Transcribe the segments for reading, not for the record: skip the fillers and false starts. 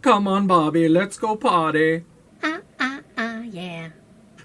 Come on, Barbie, let's go party. Yeah.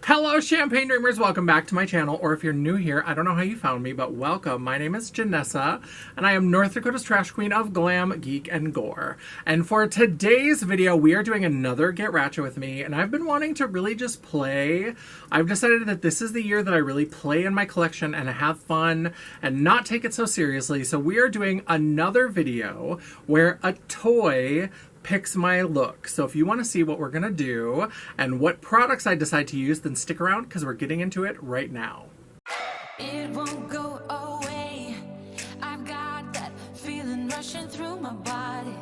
Hello, Champagne Dreamers. Welcome back to my channel, or if you're new here, I don't know how you found me, but welcome. My name is Janessa, and I am North Dakota's trash queen of glam, geek, and gore. And for today's video, we are doing another Get Ratchet with me, and I've been wanting to really just play. I've decided that this is the year that I really play in my collection and have fun and not take it so seriously. So we are doing another video where a toy picks my look. So if you want to see what we're gonna do and what products I decide to use, then stick around because we're getting into it right now. It won't go away. I've got that feeling rushing through my body.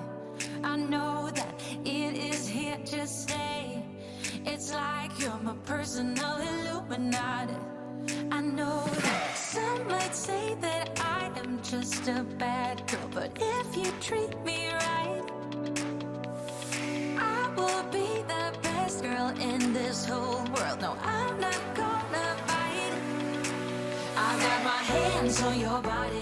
I know that it is here to stay. It's like you're my personal Illuminati. I know that some might say that I am just a bad girl, but if you treat me right, I will be the best girl in this whole world. No, I'm not gonna bite. I got my hands on your body.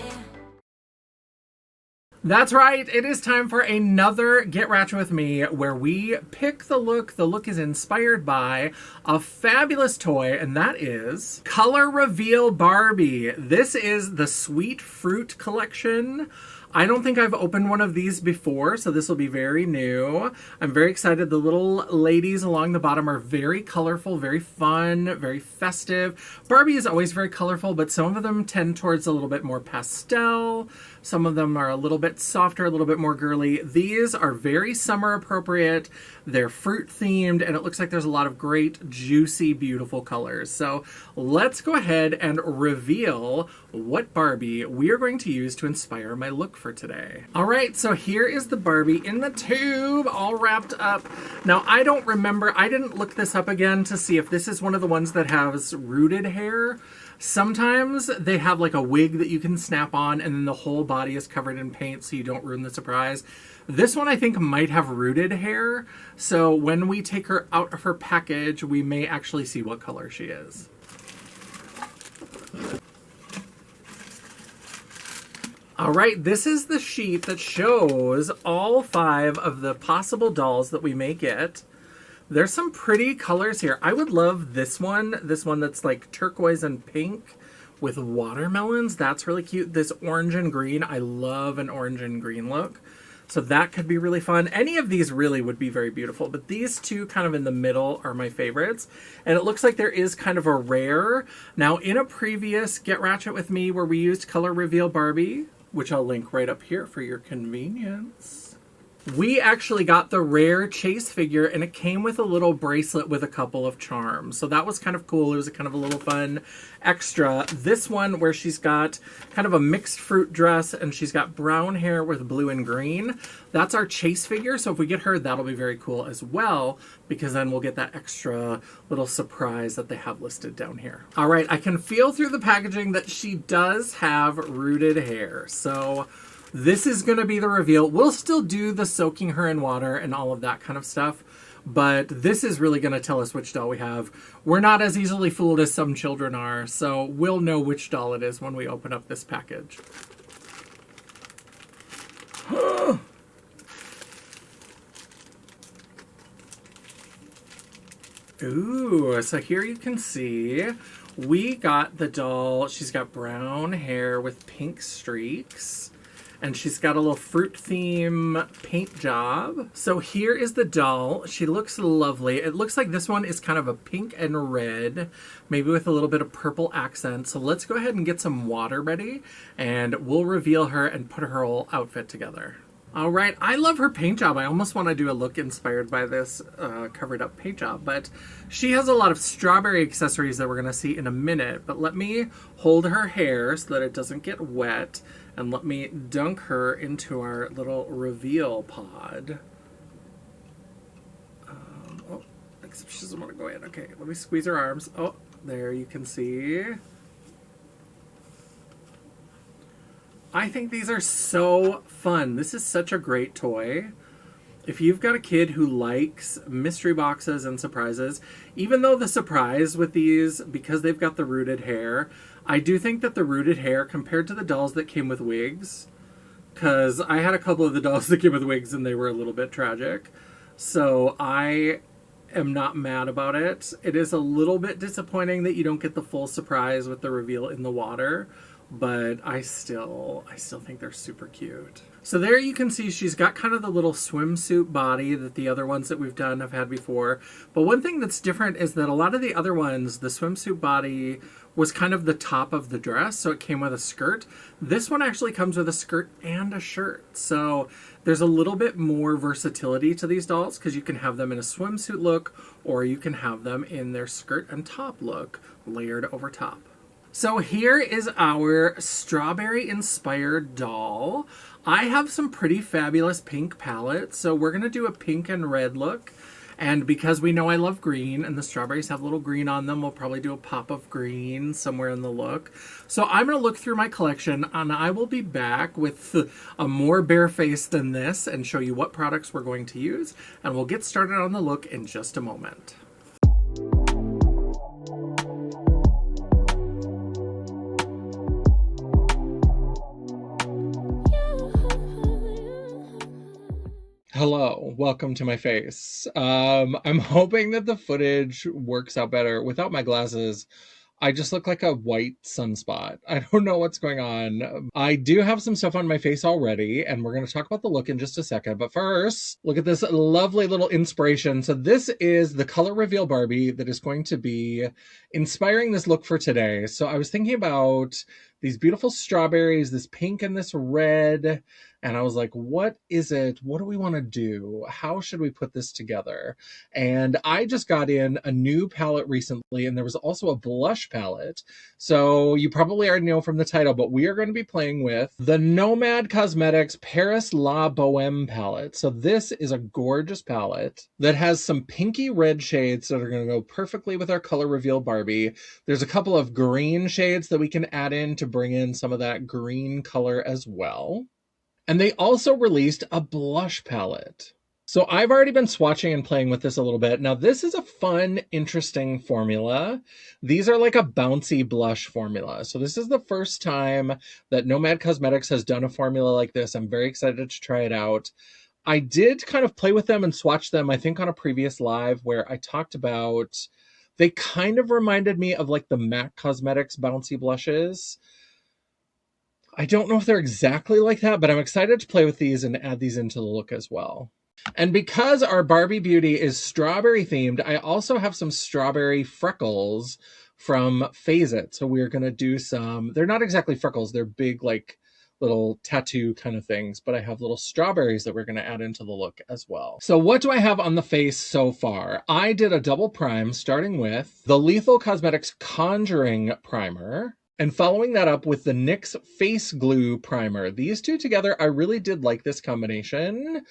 That's right, it is time for another Get Ratchet with me where we pick the look. The look is inspired by a fabulous toy, and that is Color Reveal Barbie. This is the Sweet Fruit collection. I don't think I've opened one of these before, so this will be very new. I'm very excited. The little ladies along the bottom are very colorful, very fun, very festive. Barbie is always very colorful, but some of them tend towards a little bit more pastel. Some of them are a little bit softer, a little bit more girly. These are very summer appropriate. They're fruit themed, and it looks like there's a lot of great, juicy, beautiful colors. So let's go ahead and reveal what Barbie we are going to use to inspire my look for today. All right, so here is the Barbie in the tube, all wrapped up. Now, I don't remember, I didn't look this up again to see if this is one of the ones that has rooted hair. Sometimes they have like a wig that you can snap on and then the whole body is covered in paint so you don't ruin the surprise. This one I think might have rooted hair, so when we take her out of her package, we may actually see what color she is. All right, this is the sheet that shows all 5 of the possible dolls that we may get. There's some pretty colors here. I would love this one that's like turquoise and pink with watermelons. That's really cute. This orange and green, I love an orange and green look. So that could be really fun. Any of these really would be very beautiful, but these two kind of in the middle are my favorites. And it looks like there is kind of a rare. Now, in a previous Get Ratchet with me where we used Color Reveal Barbie, which I'll link right up here for your convenience, we actually got the rare chase figure, and it came with a little bracelet with a couple of charms. So that was kind of cool. It was a kind of a little fun extra. This one where she's got kind of a mixed fruit dress and she's got brown hair with blue and green. That's our chase figure. So if we get her, that'll be very cool as well, because then we'll get that extra little surprise that they have listed down here. All right, I can feel through the packaging that she does have rooted hair. So this is going to be the reveal. We'll still do the soaking her in water and all of that kind of stuff, but this is really going to tell us which doll we have. We're not as easily fooled as some children are, so we'll know which doll it is when we open up this package. Ooh, so here you can see we got the doll. She's got brown hair with pink streaks. And she's got a little fruit theme paint job. So here is the doll. She looks lovely. It looks like this one is kind of a pink and red, maybe with a little bit of purple accent. So let's go ahead and get some water ready, and we'll reveal her and put her whole outfit together. All right, I love her paint job. I almost want to do a look inspired by this covered up paint job, but she has a lot of strawberry accessories that we're gonna see in a minute. But let me hold her hair so that it doesn't get wet, and let me dunk her into our little reveal pod. Oh, except she doesn't want to go in. Okay, let me squeeze her arms. Oh, there you can see. I think these are so fun. This is such a great toy. If you've got a kid who likes mystery boxes and surprises, even though the surprise with these, because they've got the rooted hair, I do think that the rooted hair compared to the dolls that came with wigs, because I had a couple of the dolls that came with wigs and they were a little bit tragic. So I am not mad about it. It is a little bit disappointing that you don't get the full surprise with the reveal in the water, but I still think they're super cute. So there you can see she's got kind of the little swimsuit body that the other ones that we've done have had before. But one thing that's different is that a lot of the other ones, the swimsuit body was kind of the top of the dress, so it came with a skirt. This one actually comes with a skirt and a shirt. So there's a little bit more versatility to these dolls because you can have them in a swimsuit look or you can have them in their skirt and top look layered over top. So here is our strawberry inspired doll. I have some pretty fabulous pink palettes, so we're going to do a pink and red look. And because we know I love green and the strawberries have a little green on them, we'll probably do a pop of green somewhere in the look. So I'm going to look through my collection and I will be back with a more bare face than this and show you what products we're going to use. And we'll get started on the look in just a moment. Hello, welcome to my face. I'm hoping that the footage works out better. Without my glasses, I just look like a white sunspot. I don't know what's going on. I do have some stuff on my face already, and we're going to talk about the look in just a second. But first, look at this lovely little inspiration. So this is the color reveal Barbie that is going to be inspiring this look for today. So I was thinking about these beautiful strawberries, this pink and this red. And I was like, what is it? What do we want to do? How should we put this together? And I just got in a new palette recently, and there was also a blush palette. So you probably already know from the title, but we are going to be playing with the Nomad Cosmetics Paris La Boheme palette. So this is a gorgeous palette that has some pinky red shades that are going to go perfectly with our color reveal Barbie. There's a couple of green shades that we can add in to bring in some of that green color as well. And they also released a blush palette. So I've already been swatching and playing with this a little bit. Now this is a fun, interesting formula. These are like a bouncy blush formula. So this is the first time that Nomad Cosmetics has done a formula like this. I'm very excited to try it out. I did kind of play with them and swatch them, I think on a previous live where I talked about, they kind of reminded me of like the MAC Cosmetics bouncy blushes. I don't know if they're exactly like that, but I'm excited to play with these and add these into the look as well. And because our Barbie Beauty is strawberry themed, I also have some strawberry freckles from Phase It. So we're going to do some, they're not exactly freckles, they're big like little tattoo kind of things, but I have little strawberries that we're going to add into the look as well. So what do I have on the face so far? I did a double prime starting with the Lethal Cosmetics Conjuring Primer. And following that up with the NYX Face Glue Primer. These two together, I really did like this combination.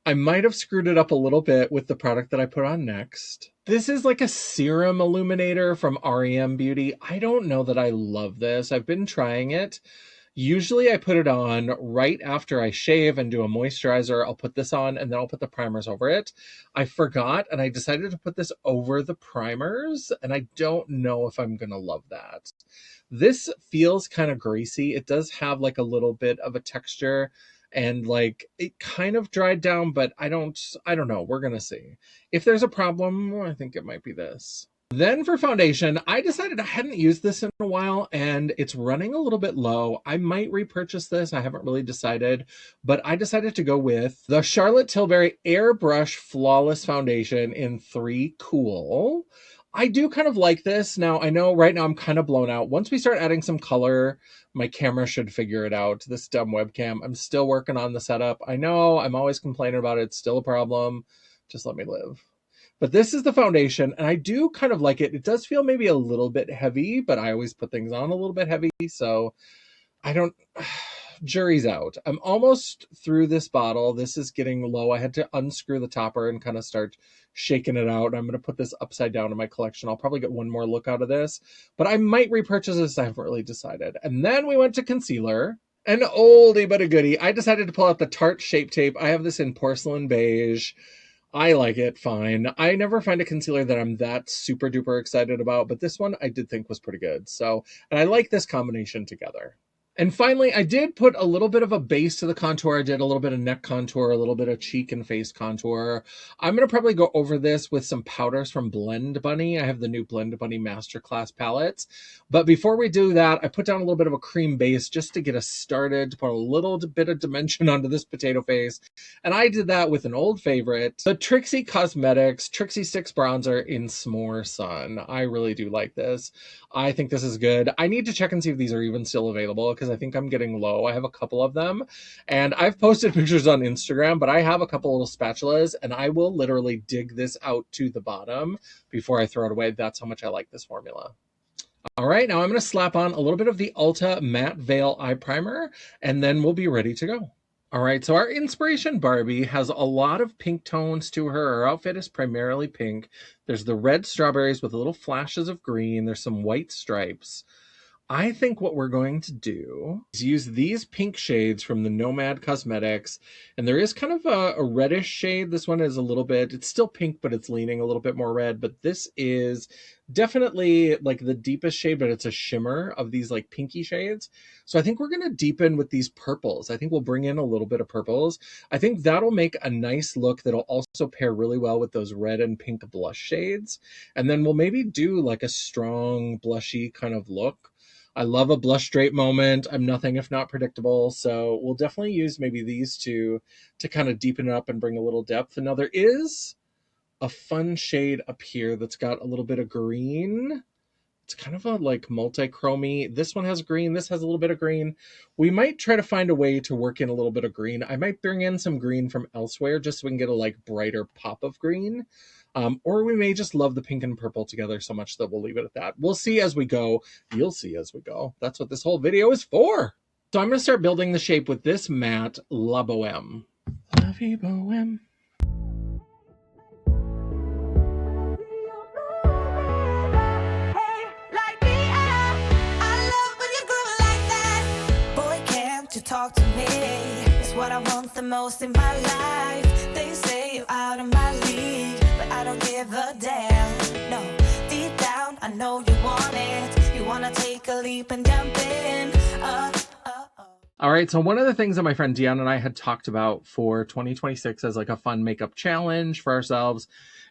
I might have screwed it up a little bit with the product that I put on next. This is like a serum illuminator from REM Beauty. I don't know that I love this. I've been trying it. Usually I put it on right after I shave and do a moisturizer. I'll put this on and then I'll put the primers over it. I forgot and I decided to put this over the primers, and I don't know if I'm going to love that. This feels kind of greasy. It does have like a little bit of a texture and like it kind of dried down, but I don't know. We're going to see. If there's a problem, I think it might be this. Then for foundation, I decided I hadn't used this in a while and it's running a little bit low. I might repurchase this. I haven't really decided, but I decided to go with the Charlotte Tilbury Airbrush Flawless Foundation in 3 Cool. I do kind of like this. Now, I know right now I'm kind of blown out. Once we start adding some color, my camera should figure it out. This dumb webcam. I'm still working on the setup. I know I'm always complaining about it. It's still a problem. Just let me live. But this is the foundation, and I do kind of like it. It does feel maybe a little bit heavy, but I always put things on a little bit heavy, so I don't... Jury's out. I'm almost through this bottle. This is getting low. I had to unscrew the topper and kind of start shaking it out. I'm going to put this upside down in my collection. I'll probably get one more look out of this, but I might repurchase this. I haven't really decided. And then we went to concealer. An oldie but a goodie. I decided to pull out the Tarte Shape Tape. I have this in porcelain beige. I like it fine. I never find a concealer that I'm that super duper excited about, but this one I did think was pretty good. So, and I like this combination together. And finally, I did put a little bit of a base to the contour. I did a little bit of neck contour, a little bit of cheek and face contour. I'm going to probably go over this with some powders from Blend Bunny. I have the new Blend Bunny Masterclass palettes. But before we do that, I put down a little bit of a cream base just to get us started, to put a little bit of dimension onto this potato face. And I did that with an old favorite, the Trixie Cosmetics Trixie 6 Bronzer in S'more Sun. I really do like this. I think this is good. I need to check and see if these are even still available because I think I'm getting low. I have a couple of them and I've posted pictures on Instagram, but I have a couple little spatulas and I will literally dig this out to the bottom before I throw it away. That's how much I like this formula. All right, now I'm going to slap on a little bit of the Ulta Matte Veil Eye Primer and then we'll be ready to go. All right, so our inspiration Barbie has a lot of pink tones to her. Her outfit is primarily pink. There's the red strawberries with little flashes of green. There's some white stripes. I think what we're going to do is use these pink shades from the Nomad Cosmetics. And there is kind of a reddish shade. This one is a little bit, it's still pink, but it's leaning a little bit more red. But this is definitely like the deepest shade, but it's a shimmer of these like pinky shades. So I think we're going to deepen with these purples. I think we'll bring in a little bit of purples. I think that'll make a nice look that'll also pair really well with those red and pink blush shades. And then we'll maybe do like a strong blushy kind of look. I love a blush drape moment. I'm nothing if not predictable. So we'll definitely use maybe these two to kind of deepen it up and bring a little depth. And now there is a fun shade up here that's got a little bit of green. It's kind of a like multi-chromy. This one has green. This has a little bit of green. We might try to find a way to work in a little bit of green. I might bring in some green from elsewhere just so we can get a like brighter pop of green. Or we may just love the pink and purple together so much that we'll leave it at that. We'll see as we go. You'll see as we go. That's what this whole video is for. So I'm going to start building the shape with this matte La Boheme. La Vie Boheme. Talk to me, it's what I want the most in my life. They say you're out of my league, but I don't give a damn. No, deep down, I know you want it. You wanna take a leap and jump in. All right, so one of the things that my friend Deanna and I had talked about for 2026 as like a fun makeup challenge for ourselves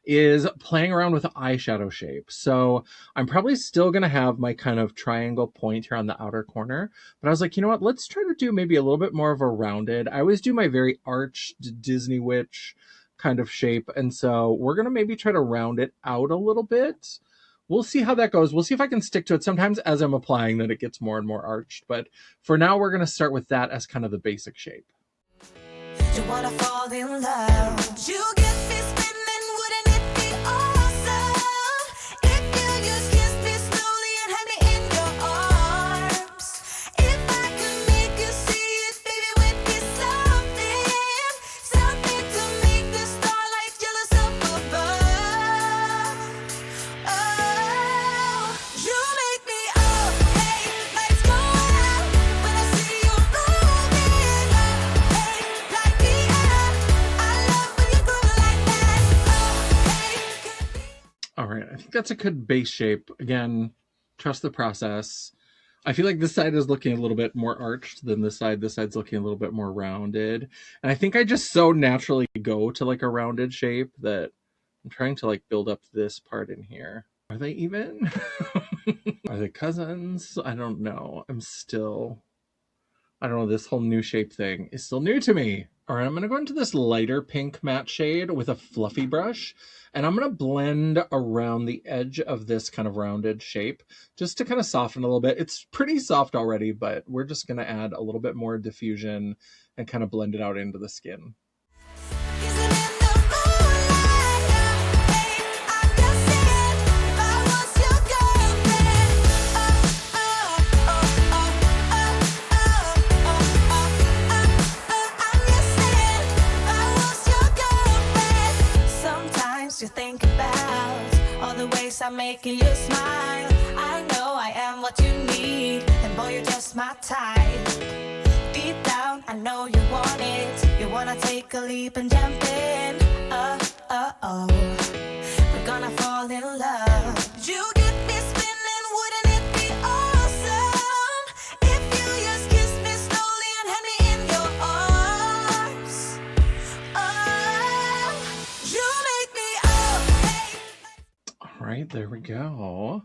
is playing around with eyeshadow shape. So I'm probably still going to have my kind of triangle point here on the outer corner, but I was like, you know what, let's try to do maybe a little bit more of a rounded. I always do my very arched Disney witch kind of shape. And so we're going to maybe try to round it out a little bit. We'll see how that goes. We'll see if I can stick to it. Sometimes as I'm applying that it gets more and more arched, but for now we're going to start with that as kind of the basic shape. You wanna fall in love. You get me spinning, wouldn't it be awesome if you just kiss me slowly and had me in your arms? If I could make you see it, baby, would be something to make the starlight jealous up above. Oh, you make me hey, lights go out when I see you moving hey, like the I love when you go like that. Hey. All right, I think that's a good base shape. Again, trust the process. I feel like this side is looking a little bit more arched than this side. This side's looking a little bit more rounded. And I think I just so naturally go to like a rounded shape that I'm trying to like build up this part in here. Are they even? Are they cousins? I don't know. I don't know. This whole new shape thing is still new to me. All right, I'm going to go into this lighter pink matte shade with a fluffy brush. And I'm going to blend around the edge of this kind of rounded shape just to kind of soften a little bit. It's pretty soft already, but we're just going to add a little bit more diffusion and kind of blend it out into the skin. To think about all the ways I'm making you smile. I know I am what you need, and boy, you're just my type. Deep down, I know you want it. You wanna take a leap and jump in. We're gonna fall in love. You get me spinning, wouldn't it be awesome if you just kiss right, there we go.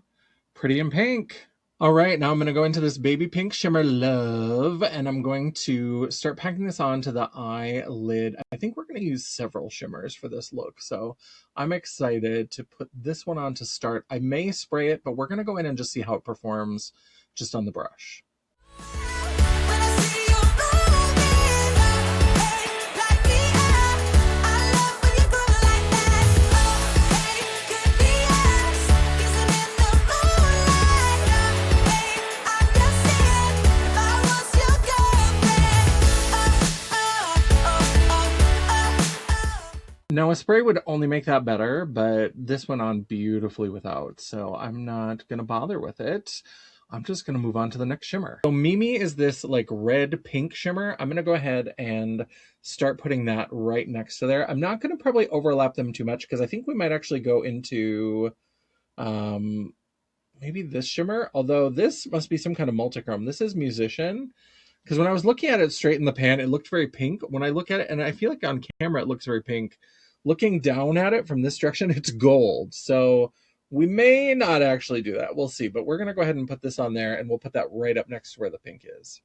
Pretty in pink. All right, now I'm going to go into this baby pink shimmer Love, and I'm going to start packing this onto the eyelid. I think we're going to use several shimmers for this look, so I'm excited to put this one on to start. I may spray it, but we're going to go in and just see how it performs just on the brush. Now a spray would only make that better, but this went on beautifully without, so I'm not going to bother with it. I'm just going to move on to the next shimmer. So Mimi is this like red pink shimmer. I'm going to go ahead and start putting that right next to there. I'm not going to probably overlap them too much because I think we might actually go into maybe this shimmer, although this must be some kind of multichrome. This is Musician. Because when I was looking at it straight in the pan, it looked very pink. When I look at it, and I feel like on camera it looks very pink, looking down at it from this direction, it's gold. So we may not actually do that. We'll see. But we're going to go ahead and put this on there, and we'll put that right up next to where the pink is.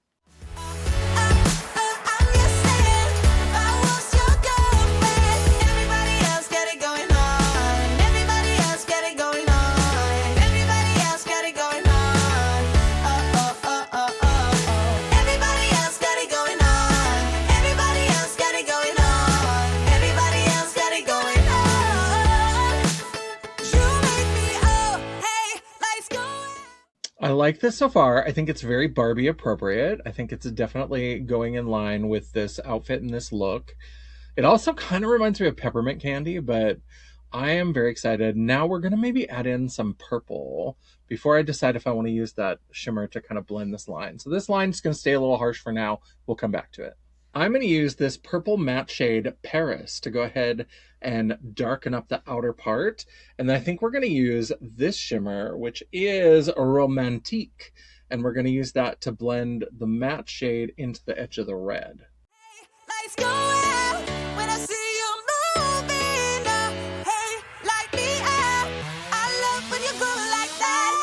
I like this so far. I think it's very Barbie appropriate. I think it's definitely going in line with this outfit and this look. It also kind of reminds me of peppermint candy, but I am very excited. Now we're going to maybe add in some purple before I decide if I want to use that shimmer to kind of blend this line. So this line's going to stay a little harsh for now. We'll come back to it. I'm going to use this purple matte shade Paris to go ahead and darken up the outer part. And then I think we're going to use this shimmer, which is Romantique. And we're going to use that to blend the matte shade into the edge of the red. Hey, lights go out when I see you moving. Hey, light me up. I love when you go like that.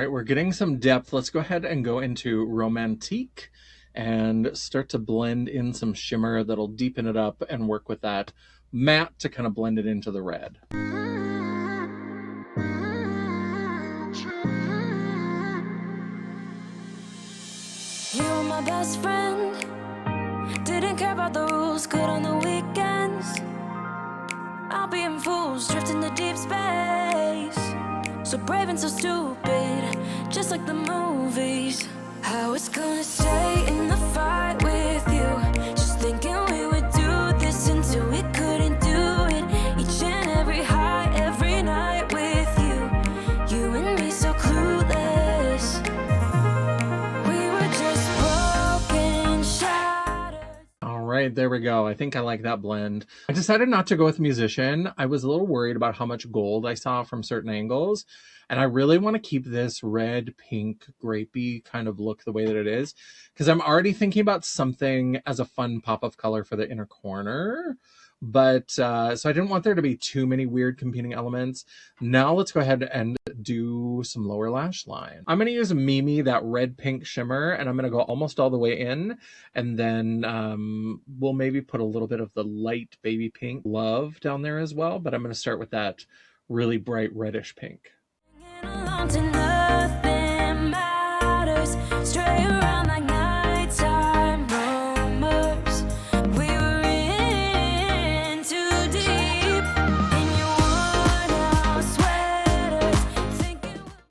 We're getting some depth. Let's go ahead and go into Romantique and start to blend in some shimmer that'll deepen it up and work with that matte to kind of blend it into the red. You were my best friend. Didn't care about the rules, good on the weekends. I'll be in fools, drifting to deep space. So brave and so stupid, just like the movies. I was gonna stay in the fight with you, just thinking we would do this until we couldn't do it. Each and every high, every night with you, you and me so clueless. We were just broken, shattered. All right, there we go. I think I like that blend. I decided not to go with Musician. I was a little worried about how much gold I saw from certain angles. And I really want to keep this red, pink, grapey kind of look the way that it is. Because I'm already thinking about something as a fun pop of color for the inner corner. But, so I didn't want there to be too many weird competing elements. Now let's go ahead and do some lower lash line. I'm going to use Mimi, that red pink shimmer, and I'm going to go almost all the way in. And then we'll maybe put a little bit of the light baby pink Love down there as well. But I'm going to start with that really bright reddish pink. Alone to nothing matters. Stray around like nighttime rumors. We were in too deep in your worn-out sweaters.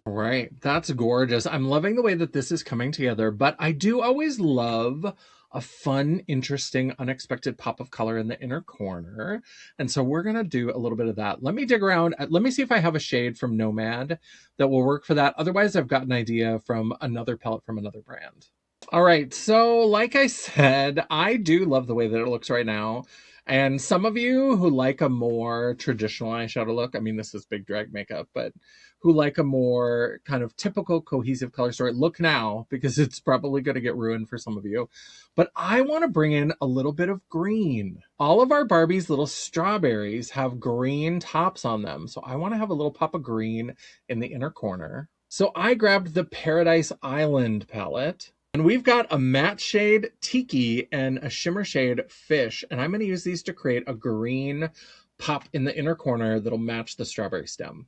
All right, that's gorgeous. I'm loving the way that this is coming together, but I do always love a fun, interesting, unexpected pop of color in the inner corner. And so we're going to do a little bit of that. Let me dig around. Let me see if I have a shade from Nomad that will work for that. Otherwise, I've got an idea from another palette from another brand. All right, so like I said, I do love the way that it looks right now. And some of you who like a more traditional eyeshadow look, I mean, this is big drag makeup, but who like a more kind of typical cohesive color story, look now, because it's probably going to get ruined for some of you. But I want to bring in a little bit of green. All of our Barbie's little strawberries have green tops on them. So I want to have a little pop of green in the inner corner. So I grabbed the Paradise Island palette. And we've got a matte shade Tiki and a shimmer shade Fish. And I'm going to use these to create a green pop in the inner corner that'll match the strawberry stem.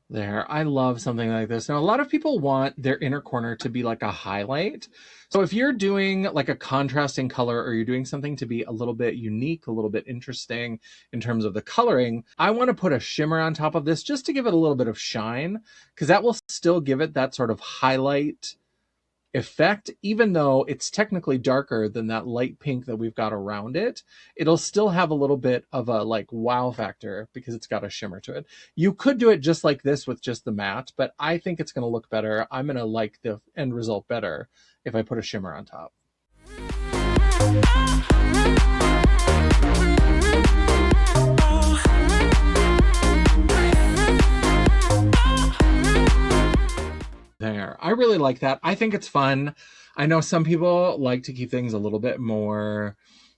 There, I love something like this. Now, a lot of people want their inner corner to be like a highlight. So if you're doing like a contrasting color or you're doing something to be a little bit unique, a little bit interesting in terms of the coloring, I want to put a shimmer on top of this just to give it a little bit of shine, because that will still give it that sort of highlight effect. Even though it's technically darker than that light pink that we've got around it, it'll still have a little bit of a like wow factor because it's got a shimmer to it. You could do it just like this with just the matte, but I think it's going to look better. I'm going to like the end result better if I put a shimmer on top. There, I really like that. I think it's fun. I know some people like to keep things a little bit more,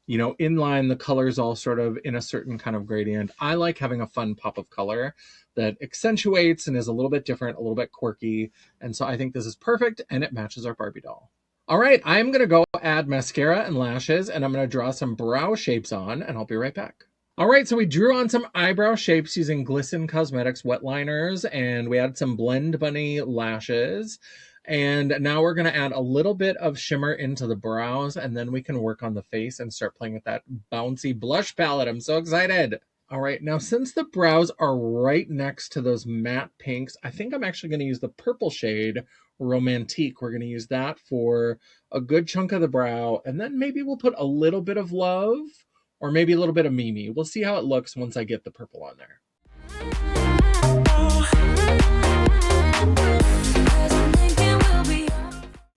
you know, in line, the colors all sort of in a certain kind of gradient. I like having a fun pop of color that accentuates and is a little bit different, a little bit quirky. And so I think this is perfect and it matches our Barbie doll. All right, I'm going to go add mascara and lashes and I'm going to draw some brow shapes on and I'll be right back. All right, so we drew on some eyebrow shapes using Glisten Cosmetics wet liners, and we added some Blend Bunny lashes. And now we're going to add a little bit of shimmer into the brows, and then we can work on the face and start playing with that bouncy blush palette. I'm so excited. All right, now since the brows are right next to those matte pinks, I think I'm actually going to use the purple shade Romantique. We're going to use that for a good chunk of the brow, and then maybe we'll put a little bit of Love, or maybe a little bit of Mimi. We'll see how it looks once I get the purple on there.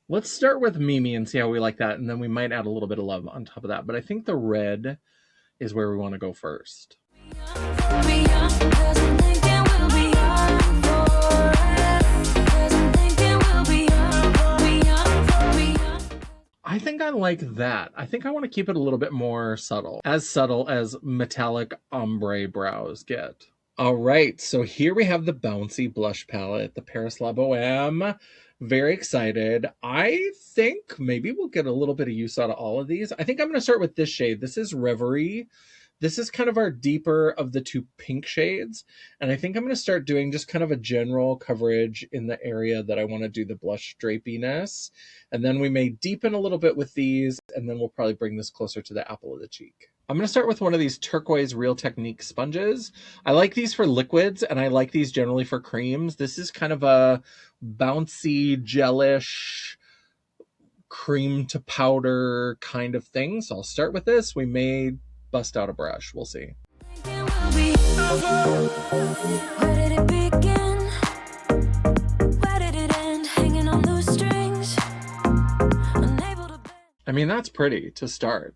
Let's start with Mimi and see how we like that, and then we might add a little bit of Love on top of that. But I think the red is where we want to go first. I think I like that. I think I want to keep it a little bit more subtle as metallic ombre brows get. All right, so here we have the bouncy blush palette, the Paris La Boheme. Very excited. I think maybe we'll get a little bit of use out of all of these. I think I'm going to start with this shade. This is Reverie. This is kind of our deeper of the two pink shades. And I think I'm going to start doing just kind of a general coverage in the area that I want to do the blush drapiness. And then we may deepen a little bit with these, and then we'll probably bring this closer to the apple of the cheek. I'm going to start with one of these turquoise Real Technique sponges. I like these for liquids, and I like these generally for creams. This is kind of a bouncy, gelish, cream to powder kind of thing. So I'll start with this. We may bust out a brush. We'll see. I mean, that's pretty to start.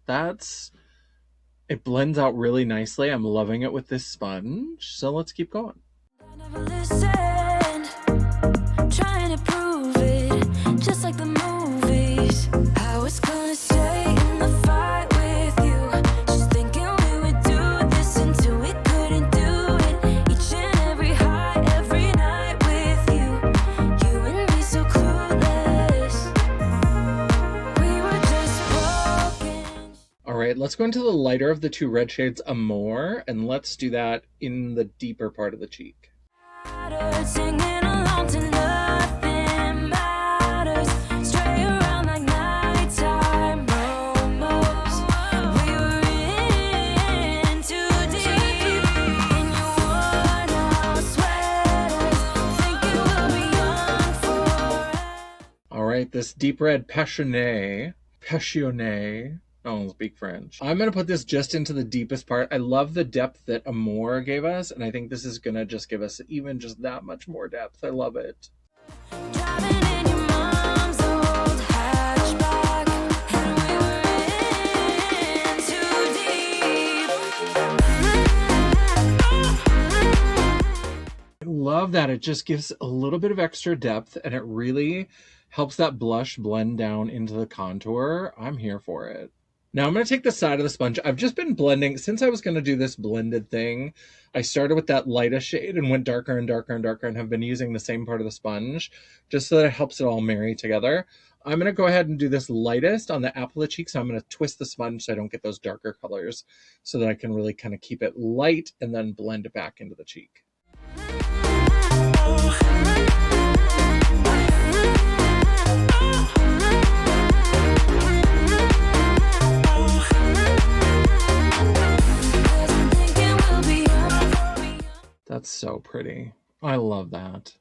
It blends out really nicely. I'm loving it with this sponge. So let's keep going. Trying to prove it, just like the movies. I was gonna stay in the fight with you, just thinking we would do this until we couldn't do it. Each and every high, every night with you, you and me so clueless. We were just broken. All right, let's go into the lighter of the two red shades, Amour, and let's do that in the deeper part of the cheek. Singing along to nothing matters, stray around like nighttime momos. We were in too right, this deep red passionné. I don't speak French. I'm going to put this just into the deepest part. I love the depth that Amore gave us, and I think this is going to just give us even just that much more depth. I love it. Driving in your mom's old hatchback, and we were in too deep. I love that. It just gives a little bit of extra depth, and it really helps that blush blend down into the contour. I'm here for it. Now I'm going to take the side of the sponge. I've just been blending. Since I was going to do this blended thing, I started with that lightest shade and went darker and darker and darker, and have been using the same part of the sponge just so that it helps it all marry together. I'm going to go ahead and do this lightest on the apple of the cheek, so I'm going to twist the sponge so I don't get those darker colors, so that I can really kind of keep it light and then blend it back into the cheek. That's so pretty. I love that.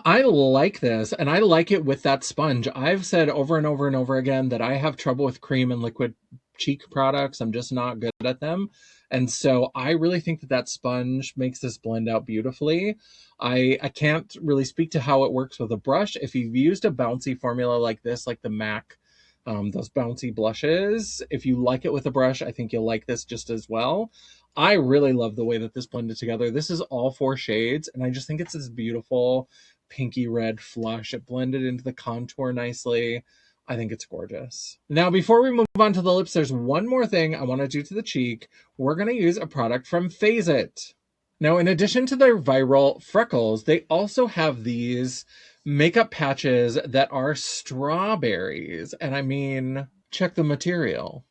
I like this, and I like it with that sponge. I've said over and over and over again that I have trouble with cream and liquid cheek products. I'm just not good at them. And so I really think that that sponge makes this blend out beautifully. I can't really speak to how it works with a brush. If you've used a bouncy formula like this, like the MAC, those bouncy blushes, if you like it with a brush, I think you'll like this just as well. I really love the way that this blended together. This is all 4 shades, and I just think it's this beautiful pinky red flush. It blended into the contour nicely. I think it's gorgeous. Now, before we move on to the lips, there's one more thing I want to do to the cheek. We're going to use a product from Phase It. Now, in addition to their viral freckles, they also have these makeup patches that are strawberries. And I mean, check the material.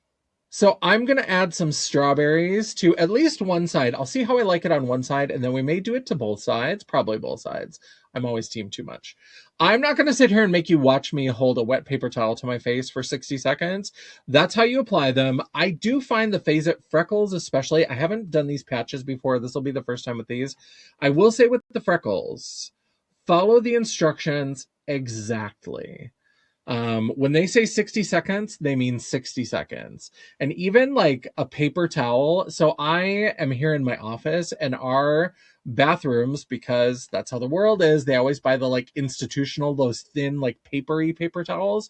So I'm going to add some strawberries to at least one side. I'll see how I like it on one side, and then we may do it to both sides, probably both sides. I'm always team too much. I'm not going to sit here and make you watch me hold a wet paper towel to my face for 60 seconds. That's how you apply them. I do find the Phase It freckles especially. I haven't done these patches before. This will be the first time with these. I will say with the freckles, follow the instructions exactly. When they say 60 seconds, they mean 60 seconds. And even like a paper towel. So I am here in my office, and our bathrooms, because that's how the world is, they always buy the like institutional, those thin, like papery paper towels.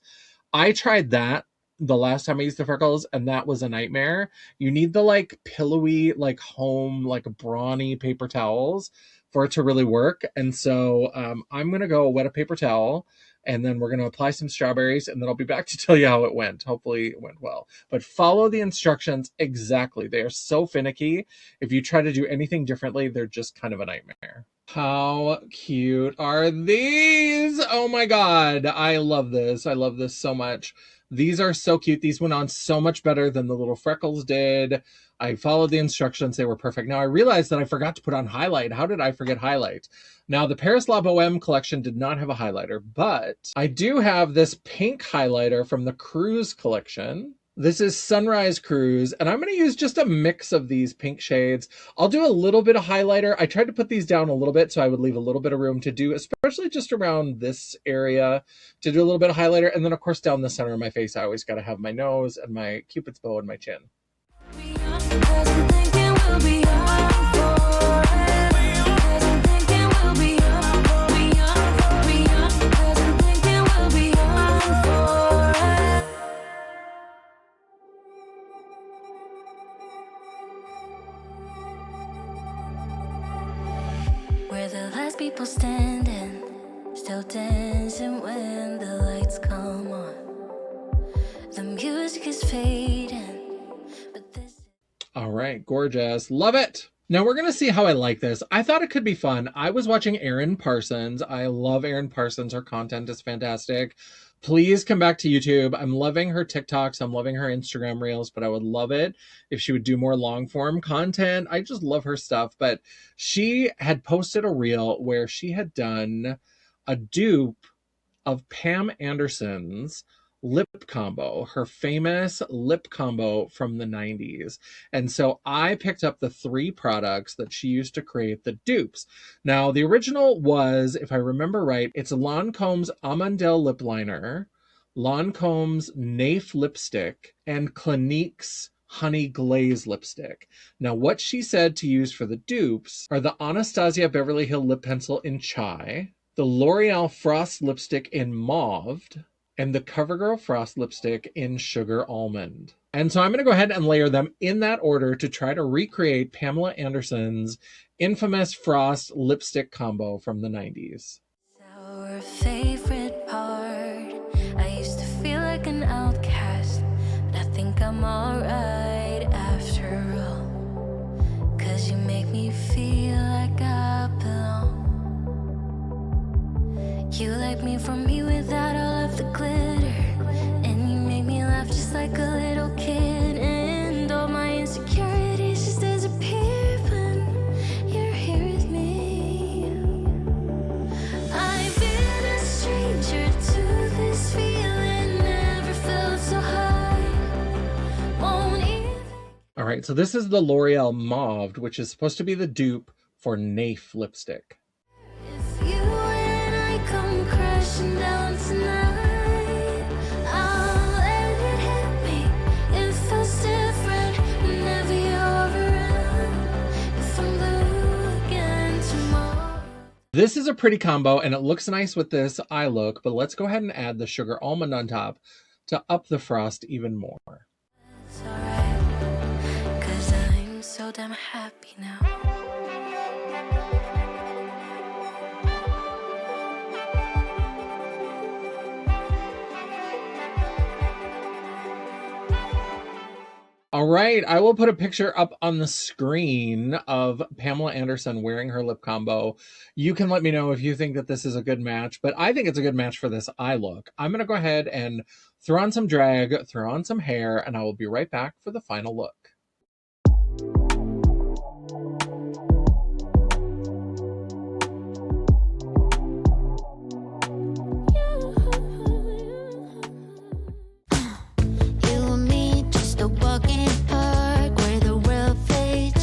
I tried that the last time I used the freckles, and that was a nightmare. You need the like pillowy, like home, like brawny paper towels for it to really work. And so I'm going to go wet a paper towel, and then we're going to apply some strawberries, and then I'll be back to tell you how it went. Hopefully it went well. But follow the instructions exactly. They are so finicky. If you try to do anything differently, they're just kind of a nightmare. How cute are these? Oh my God. I love this. I love this so much. These are so cute. These went on so much better than the little freckles did. I followed the instructions. They were perfect. Now I realized that I forgot to put on highlight. How did I forget highlight? Now the Paris La Boheme collection did not have a highlighter, but I do have this pink highlighter from the Cruise collection. This is Sunrise Cruise, and I'm going to use just a mix of these pink shades. I'll do a little bit of highlighter. I tried to put these down a little bit so I would leave a little bit of room to do, especially just around this area, to do a little bit of highlighter. And then, of course, down the center of my face, I always got to have my nose and my Cupid's bow and my chin. We're the last people standing, still dancing when the lights come on. The music is fading, but this... All right, gorgeous. Love it. Now we're going to see how I like this. I thought it could be fun. I was watching Erin Parsons. I love Erin Parsons. Her content is fantastic. Please come back to YouTube. I'm loving her TikToks. I'm loving her Instagram reels, but I would love it if she would do more long form content. I just love her stuff. But she had posted a reel where she had done a dupe of Pam Anderson's lip combo, her famous lip combo from the 90s. And so I picked up the 3 products that she used to create the dupes. Now, the original was, if I remember right, it's Lancome's Amandel lip liner, Lancome's Naif lipstick, and Clinique's Honey Glaze lipstick. Now, what she said to use for the dupes are the Anastasia Beverly Hills lip pencil in Chai, the L'Oreal Frost lipstick in Mauve, and the CoverGirl Frost lipstick in Sugar Almond. And so I'm going to go ahead and layer them in that order to try to recreate Pamela Anderson's infamous Frost lipstick combo from the 90s. Our favorite part. I used to feel like an outcast, but I think I'm alright after all. 'Cause you make me feel like I belong. You like me from me without all of the glitter, and you make me laugh just like a little kid, and all my insecurities just disappear when you're here with me. I've been a stranger to this feeling, never felt so high. Won't even... All right, so this is the L'Oreal Mauve, which is supposed to be the dupe for Naif lipstick. If you and I come crashing down tonight, I'll let it hit me. It feels different whenever you're around. If I'm blue again tomorrow. This is a pretty combo, and it looks nice with this eye look, but let's go ahead and add the Sugar Almond on top to up the frost even more. It's alright, 'cause I'm so damn happy now. All right, I will put a picture up on the screen of Pamela Anderson wearing her lip combo. You can let me know if you think that this is a good match, but I think it's a good match for this eye look. I'm going to go ahead and throw on some drag, throw on some hair, and I will be right back for the final look. You and me, just a walk in the park, we're the real fake,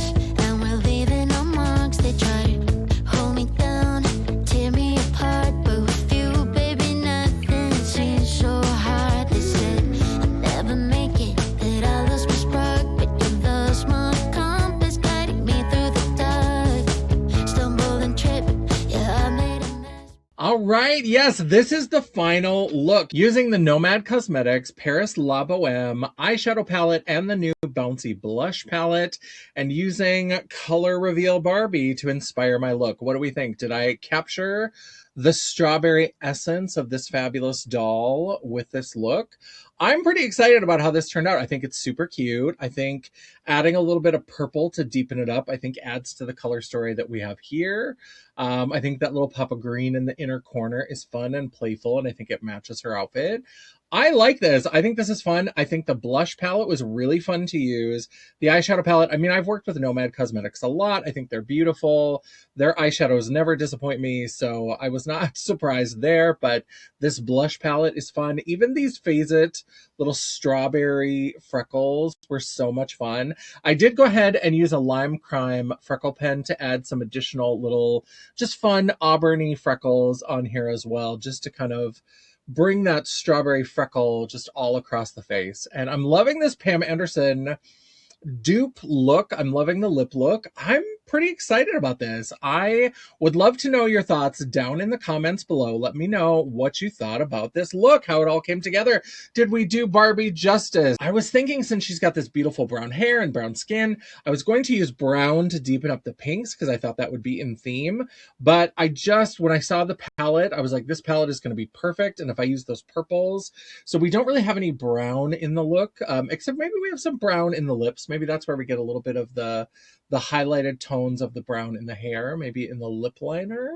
and we're leaving our marks. They try to hold me down, tear me apart, but with you, baby, nothing seems so hard. They said I'd never make it, that I lost my spark, but you're the small compass guiding me through the dark. Stumble and trip, yeah, I made a mess. All right, yes, this is the final look. Using the Nomad Cosmetics Paris La Boheme eyeshadow palette and the new Bouncy blush palette, and using Color Reveal Barbie to inspire my look. What do we think? Did I capture the strawberry essence of this fabulous doll with this look? I'm pretty excited about how this turned out. I think it's super cute. I think adding a little bit of purple to deepen it up, I think adds to the color story that we have here. I think that little pop of green in the inner corner is fun and playful, and I think it matches her outfit. I like this. I think this is fun. I think the blush palette was really fun to use. The eyeshadow palette, I mean, I've worked with Nomad Cosmetics a lot. I think they're beautiful. Their eyeshadows never disappoint me, so I was not surprised there, but this blush palette is fun. Even these Phase It little strawberry freckles were so much fun. I did go ahead and use a Lime Crime freckle pen to add some additional little, just fun auburny freckles on here as well, just to kind of bring that strawberry freckle just all across the face. And I'm loving this Pam Anderson dupe look. I'm loving the lip look. I'm pretty excited about this. I would love to know your thoughts down in the comments below. Let me know what you thought about this look, how it all came together. Did we do Barbie justice? I was thinking, since she's got this beautiful brown hair and brown skin, I was going to use brown to deepen up the pinks because I thought that would be in theme. But when I saw the palette, I was like, this palette is going to be perfect. And if I use those purples, so we don't really have any brown in the look, except maybe we have some brown in the lips. Maybe that's where we get a little bit of the highlighted tones of the brown in the hair, maybe in the lip liner,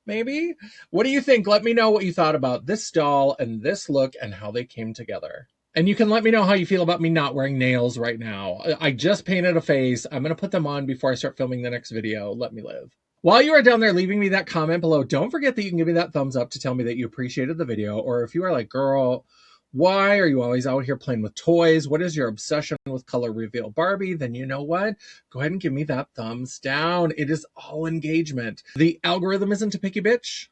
maybe. What do you think? Let me know what you thought about this doll and this look and how they came together. And you can let me know how you feel about me not wearing nails right now. I just painted a face. I'm going to put them on before I start filming the next video. Let me live. While you are down there leaving me that comment below, don't forget that you can give me that thumbs up to tell me that you appreciated the video. Or if you are like, girl, Why are you always out here playing with toys? What is your obsession with color reveal Barbie? Then you know what? Go ahead and give me that thumbs down. It is all engagement. The algorithm isn't a picky bitch,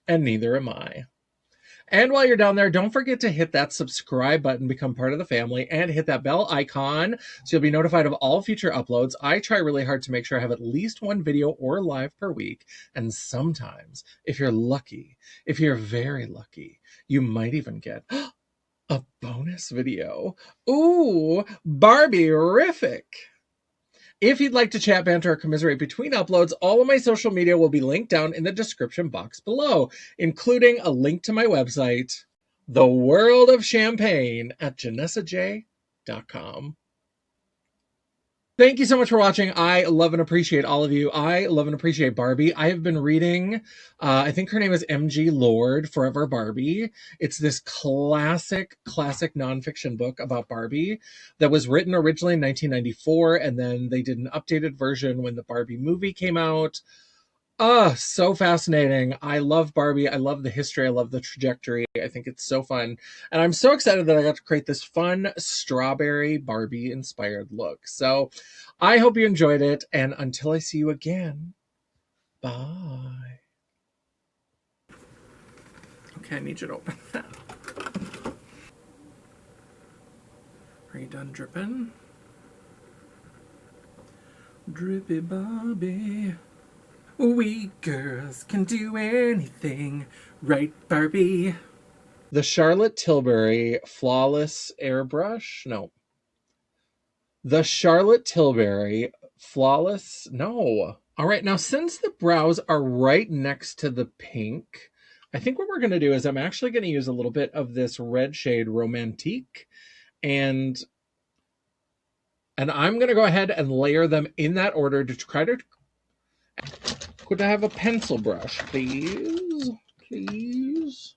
and neither am I. And while you're down there, don't forget to hit that subscribe button, become part of the family, and hit that bell icon so you'll be notified of all future uploads. I try really hard to make sure I have at least one video or live per week. And sometimes, if you're lucky, if you're very lucky, you might even get a bonus video. Ooh, Barbie-rific. If you'd like to chat, banter, or commiserate between uploads, all of my social media will be linked down in the description box below, including a link to my website, The World of Champagne at JanessaJ.com. Thank you so much for watching. I love and appreciate all of you. I love and appreciate Barbie. I have been reading, I think her name is M.G. Lord, Forever Barbie. It's this classic nonfiction book about Barbie that was written originally in 1994, and then they did an updated version when the Barbie movie came out. So fascinating. I love Barbie. I love the history. I love the trajectory. I think it's so fun. And I'm so excited that I got to create this fun strawberry Barbie inspired look. So I hope you enjoyed it. And until I see you again, bye. Okay, I need you to open that. Are you done dripping? Drippy Barbie. We girls can do anything, right, Barbie? The Charlotte Tilbury Flawless Airbrush? No. The Charlotte Tilbury Flawless? No. All right, now since the brows are right next to the pink, I think what we're going to do is I'm actually going to use a little bit of this red shade Romantique, and I'm going to go ahead and layer them in that order to try to... Could I have a pencil brush, please? Please?